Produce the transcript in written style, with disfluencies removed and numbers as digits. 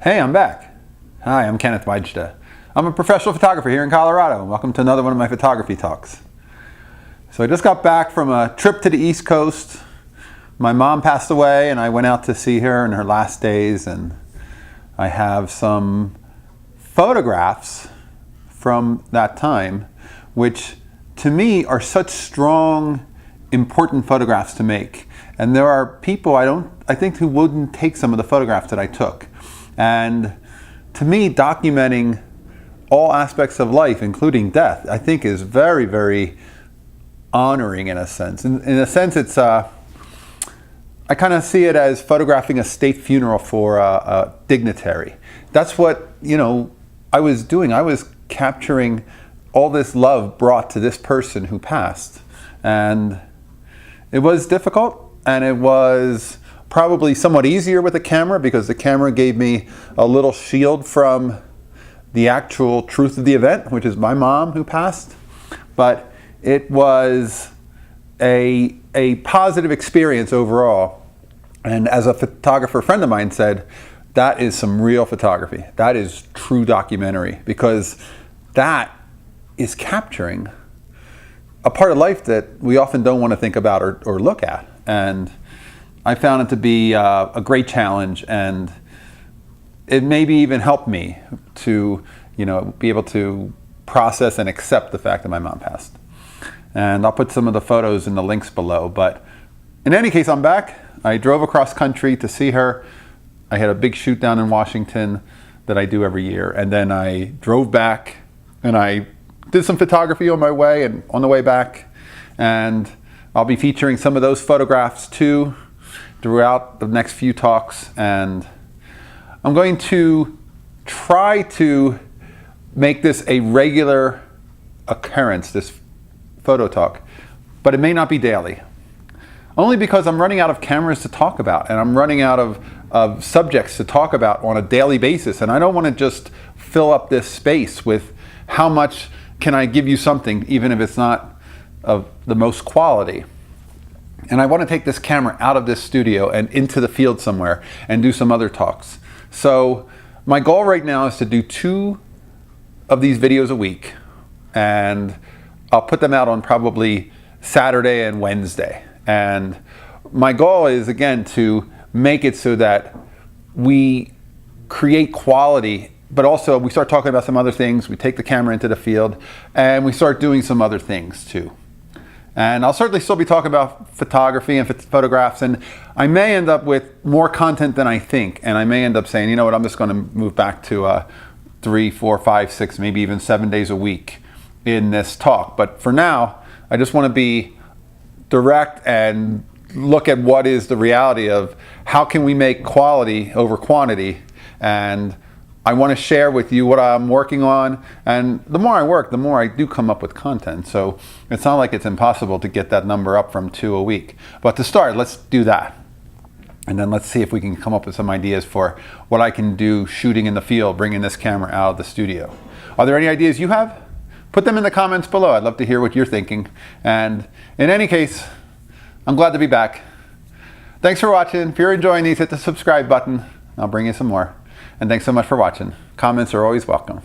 Hey, I'm back. Hi, I'm Kenneth WAJDA. I'm a professional photographer here in Colorado, and welcome to another one of my photography talks. So I just got back from a trip to the East Coast. My mom passed away, and I went out to see her in her last days, and I have some photographs from that time, which to me are such strong, important photographs to make. And there are people I think who wouldn't take some of the photographs that I took. And to me, documenting all aspects of life, including death, I think is very, very honoring in a sense. In a sense, it's I kind of see it as photographing a state funeral for a dignitary. That's what, I was doing. I was capturing all this love brought to this person who passed. And it was difficult, and it was probably somewhat easier with the camera because the camera gave me a little shield from the actual truth of the event, which is my mom who passed. But it was a positive experience overall. And as a photographer friend of mine said, that is some real photography. That is true documentary, because that is capturing a part of life that we often don't want to think about or look at. And I found it to be a great challenge, and it maybe even helped me to, be able to process and accept the fact that my mom passed. And I'll put some of the photos in the links below. But in any case, I'm back. I drove across country to see her. I had a big shoot down in Washington that I do every year. And then I drove back and I did some photography on my way and on the way back. And I'll be featuring some of those photographs too throughout the next few talks. And I'm going to try to make this a regular occurrence, this photo talk, but it may not be daily. Only because I'm running out of cameras to talk about, and I'm running out of subjects to talk about on a daily basis. And I don't want to just fill up this space with how much can I give you something, even if it's not of the most quality. And I want to take this camera out of this studio and into the field somewhere and do some other talks. So my goal right now is to do 2 of these videos a week, and I'll put them out on probably Saturday and Wednesday. And my goal is, again, to make it so that we create quality, but also we start talking about some other things. We take the camera into the field and we start doing some other things too. And I'll certainly still be talking about photography and photographs, and I may end up with more content than I think, and I may end up saying, you know what, I'm just going to move back to 3, 4, 5, 6, maybe even 7 days a week in this talk. But for now, I just want to be direct and look at what is the reality of how can we make quality over quantity. And I want to share with you what I'm working on, and the more I work, the more I do come up with content. So it's not like it's impossible to get that number up from 2 a week. But to start, let's do that. And then let's see if we can come up with some ideas for what I can do shooting in the field, bringing this camera out of the studio. Are there any ideas you have? Put them in the comments below. I'd love to hear what you're thinking. And in any case, I'm glad to be back. Thanks for watching. If you're enjoying these, hit the subscribe button. I'll bring you some more. And thanks so much for watching. Comments are always welcome.